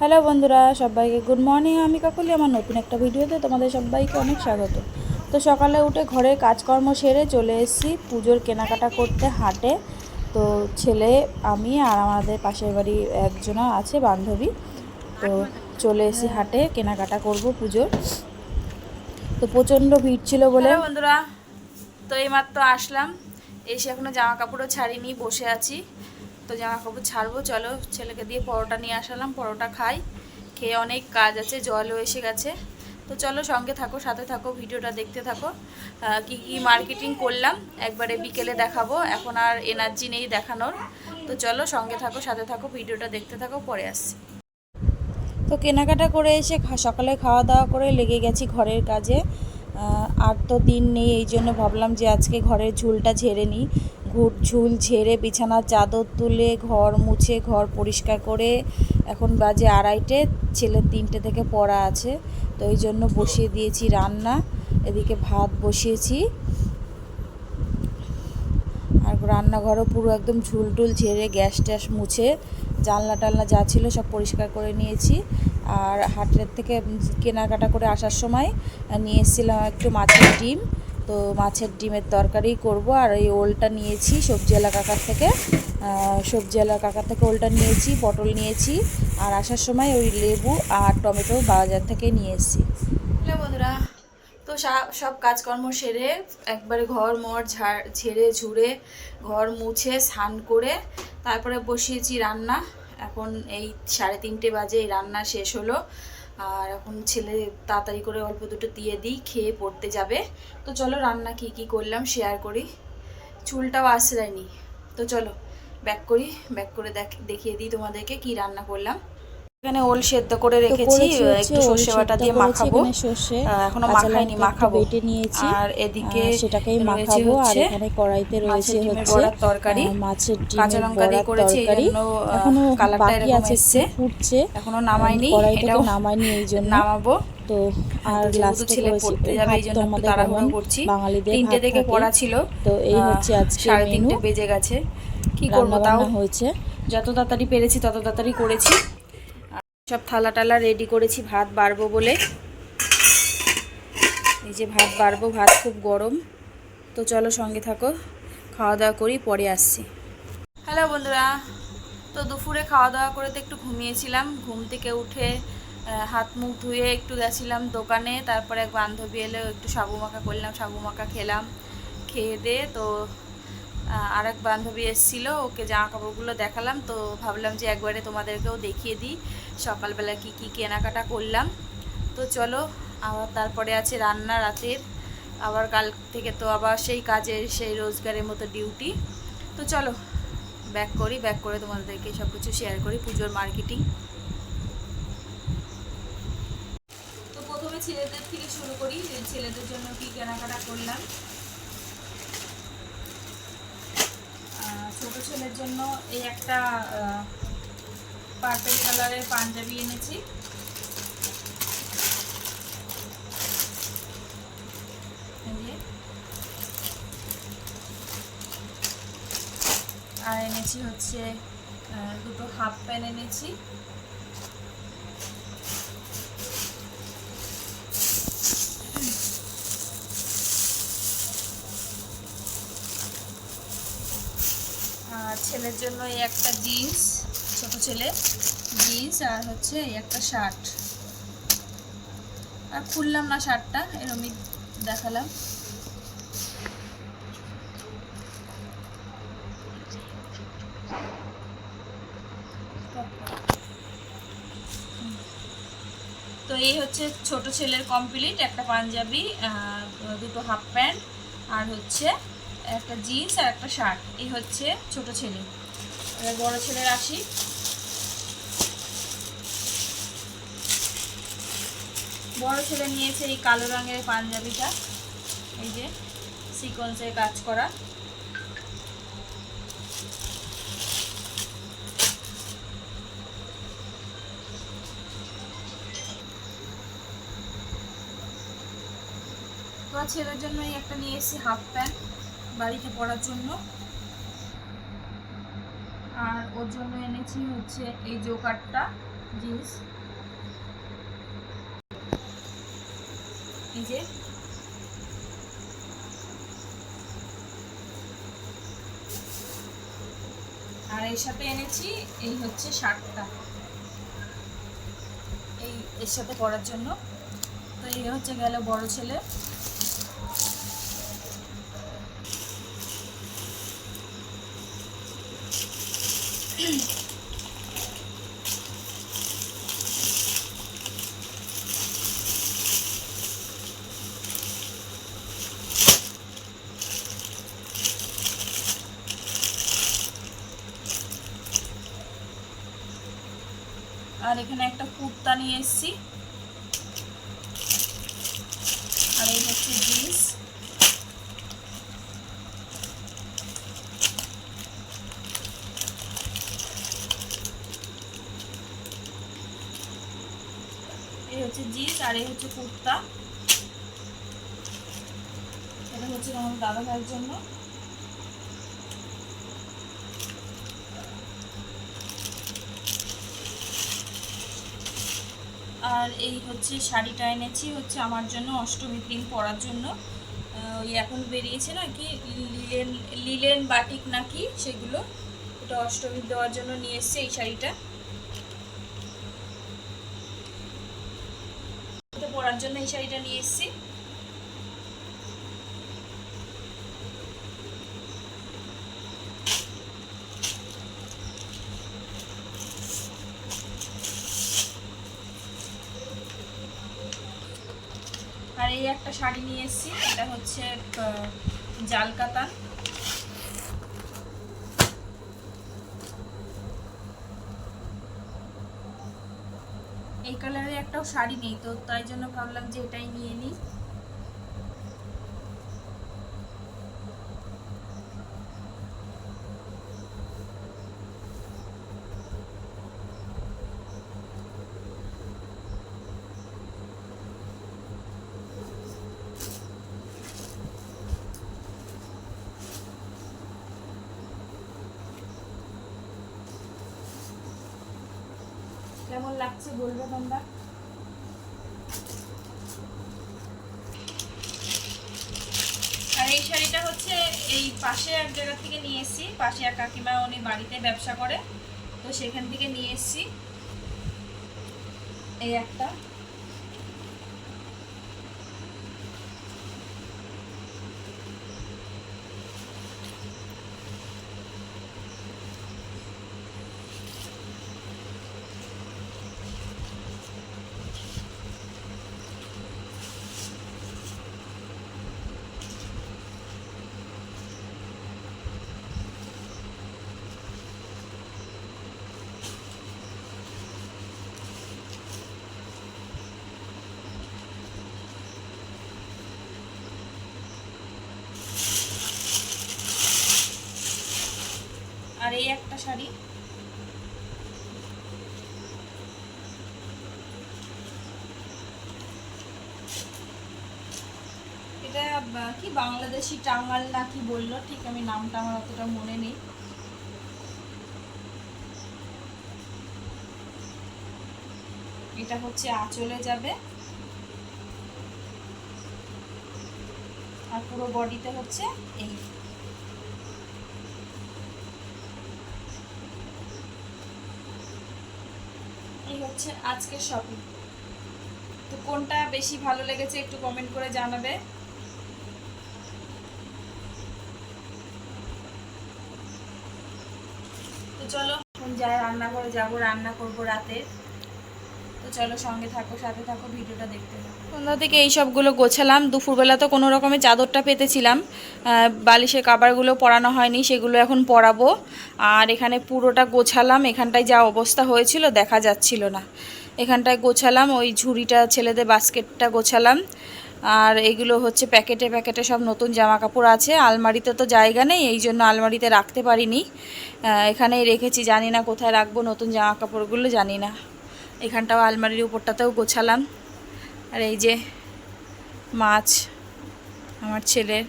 Hello বন্ধুরা, সবাইকে good morning. আমি কাকলি, আমার নতুন একটা ভিডিওতে তোমাদের সবাইকে অনেক স্বাগত। তো সকালে উঠে ঘরের কাজকর্ম সেরে চলে এসেছি পুজোর কেনাকাটা করতে হাটে। তো ছেলে, আমি আর আমাদের পাশের বাড়ি একজনা আছে বান্ধবী, তো চলে এসেছি হাটে কেনাকাটা করব পুজোর। তো প্রচণ্ড ভিড় ছিল বলে। হ্যালো বন্ধুরা, তো এইমাত্র আসলাম, এসে এখনও জামা কাপড়ও ছাড়িনি, বসে আছি। তো জামা কাপড় ছাড়বো, চলো ছেলেকে দিয়ে পরোটা নিয়ে আসলাম, পরোটা খাই। খেয়ে অনেক কাজ আছে, জলও এসে গেছে। তো চলো সঙ্গে থাকো, সাথে থাকো, ভিডিওটা দেখতে থাকো। কি কি মার্কেটিং করলাম একবারে বিকেলে দেখাবো, এখন আর এনার্জি নেই দেখানোর। তো চলো সঙ্গে থাকো, সাথে থাকো, ভিডিওটা দেখতে থাকো, পরে আসছি। তো কেনাকাটা করে এসে সকালে খাওয়া দাওয়া করে লেগে গেছি ঘরের কাজে। আর তো দিন নেই, এই জন্য ভাবলাম যে আজকে ঘরের ঝুলটা ঝেড়ে নিই। ঝুল ঝেড়ে বিছানার চাদর তুলে ঘর মুছে ঘর পরিষ্কার করে এখন বাজে 2:30, ছেলের 3টে থেকে পড়া আছে। তো এই জন্য বসিয়ে দিয়েছি রান্না, এদিকে ভাত বসিয়েছি। আর রান্নাঘরও পুরো একদম ঝুলটুল ঝেড়ে গ্যাস ট্যাস মুছে জানলা টালনা যা ছিল সব পরিষ্কার করে নিয়েছি। আর হাটের থেকে কেনাকাটা করে আসার সময় নিয়ে এসেছিলাম একটু মাছের ডিম। তো মাছের ডিমের তরকারি করব। আর এই ওলটা নিয়েছি সবজিওয়ালা কাকার থেকে, ওলটা নিয়েছি, পটল নিয়েছি। আর আসার সময় ওই লেবু আর টমেটো বাজার থেকে নিয়ে এসেছি। হ্যালো বন্ধুরা, তো সব কাজকর্ম সেরে একবারে ঘর মর ঝেড়ে ঝুড়ে ঘর মুছে স্নান করে তারপরে বসিয়েছি রান্না। এখন এই 3:30 বাজে, এই রান্না শেষ হলো। আর এখন ছেলে তাড়াতাড়ি করে অল্প দুটো দিয়ে দিই, খেয়ে পড়তে যাবে। তো চলো রান্না কি কি করলাম শেয়ার করি। চুলটাও আশ্রয়নি, তো চলো ব্যাক করে দেখিয়ে দিই তোমাদেরকে কি রান্না করলাম। এখানে ওল সেদ্ধ করে রেখেছি, একটু সর্ষে বাটা দিয়ে মাখাবো। এখনো মাখাইনি, মাখাবো বেটে নিয়েছি। আর এদিকে সেটাকেই মাখাবো। আর এখানে কড়াইতে রয়েছে হচ্ছে তরকারি, মাছের ডিমের বড়ার তরকারি। এখনো বাকি আছে, ফুটছে, এখনো নামাইনি, কড়াইটাকে নামাইনি, এই জন্য নামাবো। তো আর লাস্টে পড়তে যাবে, এই জন্য একটু তাড়াহুড়ো করছি। বাঙালিদের 3টে থেকে পড়া ছিল, তো এই হচ্ছে আজকে মেনু। 3:30 বেজে গেছে, কি করবো, তাও হয়েছে। যত তাড়াতাড়ি পেরেছি তত তাড়াতাড়ি করেছি। সব থালা টালা রেডি করেছি ভাত বাড়বো বলে। এই যে ভাত বাড়বো, ভাত খুব গরম। তো চলো সঙ্গে থাকো, খাওয়া দাওয়া করি, পরে আসছি। হ্যালো বন্ধুরা, তো দুপুরে খাওয়া দাওয়া করে তো একটু ঘুমিয়েছিলাম। ঘুম থেকে উঠে হাত মুখ ধুয়ে একটু গেছিলাম দোকানে। তারপরে এক বান্ধবী এলে, একটু সাবু মাখা করলাম, সাবু মাখা খেলাম। খেয়ে দিয়ে তো আর এক বান্ধবী এসেছিলো, ওকে জামা কাপড়গুলো দেখালাম। তো ভাবলাম যে একবারে তোমাদেরকেও দেখিয়ে দিই সকালবেলা কি কি কেনাকাটা করলাম। তো চলো, আবার তারপরে আছে রান্না রাতের, আবার কাল থেকে তো আবার সেই কাজের সেই রোজগারের মতো ডিউটি। তো চলো ব্যাক করে তোমাদেরকে সব কিছু শেয়ার করি, পুজোর মার্কেটিং। তো প্রথমে ছেলেদের থেকে শুরু করি, ছেলেদের জন্য কি কেনাকাটা করলাম। ছোট ছেলের জন্য এই একটা পার্পল কালারের পাঞ্জাবি এনেছি। আর এনেছি হচ্ছে দুটো হাফ প্যান্ট এনেছি। আর ছেলের জন্য এই একটা জিন্স, ছোট ছেলে জিন্স, আর হচ্ছে এই একটা শার্ট। আর খুললাম না শার্টটা, এরকমই দেখালাম। তো এই হচ্ছে ছোট ছেলের কমপ্লিট, একটা পাঞ্জাবি, দুটো হাফ প্যান্ট, আর হচ্ছে একটা জিন্স আর একটা শার্ট। এই হচ্ছে ছোট ছেলে। এবার বড় ছেলের আসি। বড় ছেলে নিয়েছে এই কালো রঙের পাঞ্জাবিটা, এই যে সিকোয়েন্সের কাজ করা। তো ছেলের জন্য এই একটা নিয়ে এসেছি হাফ প্যান্ট, বাড়িতে পরার জন্য। আর ওর জন্য এনেছি হচ্ছে এই জোকারটা, জিন্স, এই যে আর এর সাথে এনেছি এই হচ্ছে শার্টটা, এই এর সাথে পরার জন্য। তো এই হচ্ছে গেল বড় ছেলে। আর এখানে একটা কুর্তা নিয়ে এসেছি, আর এই হচ্ছে জিন্স। এই হচ্ছে জিন্স আর এই হচ্ছে কুর্তা। এটা হচ্ছে আমার দাদা ভাইয়ের জন্য। আর এই হচ্ছে শাড়িটা এনেছি হচ্ছে আমার জন্য অষ্টমীর দিন পরার জন্য। ওই এখন বেরিয়েছে না কি লিলেন বাটিক নাকি সেগুলো, ওটা অষ্টমীর দেওয়ার জন্য নিয়ে এসছে এই শাড়িটা। এটা পরার জন্য এই শাড়িটা নিয়ে এসছি। আর এই একটা শাড়ি নিয়ে এসেছি, এটা হচ্ছে জাল কাতান। এই কালারের একটাও শাড়ি নেই, তো তাই জন্য ভাবলাম যে এটাই নিয়ে নিই। কেমন লাগছে বলবে তোমরা। আর এই শাড়িটা হচ্ছে এই পাশে এক জায়গা থেকে নিয়ে এসেছি, পাশে এক কাকিমা উনি বাড়িতে ব্যবসা করে, তো সেখান থেকে নিয়ে এসেছি এই একটা। আর এই একটা শাড়ি, এটা কি বাংলাদেশি টাঙ্গাল না কি বললো, ঠিক আমি নামটা আমার অতটা মনে নেই। এটা হচ্ছে আঁচলে যাবে আর পুরো বডিতে হচ্ছে এই। এই হচ্ছে আজকের শপিং। তো কোনটা বেশি ভালো লেগেছে একটু কমেন্ট করে জানাবে। তো চলো এখন যাই, রান্নাঘরে যাবো, রান্না করবো রাতে। তো চলো সঙ্গে থাকো, সাথে থাকো, ভিডিওটা দেখতে থাকো। সন্ধ্যা থেকে এই সবগুলো গোছালাম। দুপুরবেলা তো কোনো রকমের চাদরটা পেতেছিলাম, বালিশের কাভারগুলো পরানো হয়নি, সেগুলো এখন পরাবো। আর এখানে পুরোটা গোছালাম, এখানটায় যা অবস্থা হয়েছিল দেখা যাচ্ছিল না, এখানটায় গোছালাম। ওই ঝুড়িটা ছেলেদের বাস্কেটটা গোছালাম। আর এগুলো হচ্ছে প্যাকেটে প্যাকেটে সব নতুন জামা কাপড় আছে। আলমারিতে তো জায়গা নেই, এই জন্য আলমারিতে রাখতে পারিনি, এখানেই রেখেছি। জানি না কোথায় রাখবো নতুন জামা কাপড়গুলো, জানি না। এখানটাও আলমারির উপরটাতেও গোছালাম। আর এই যে মাছ আমার ছেলের,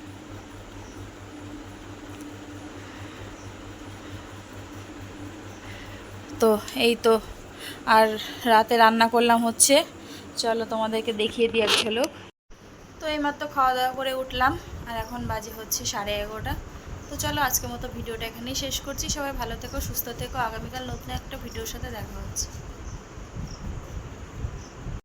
তো এই তো আর রাতে রান্না করলাম হচ্ছে, চলো তোমাদেরকে দেখিয়ে দিই এক ঝলক। তো এইমাত্র খাওয়া দাওয়া করে উঠলাম, আর এখন বাজে হচ্ছে 11:30। তো চলো আজকের মতো ভিডিওটা এখানেই শেষ করছি। সবাই ভালো থেকো, সুস্থ থেকো। আগামীকাল নতুন একটা ভিডিওর সাথে দেখা হচ্ছে।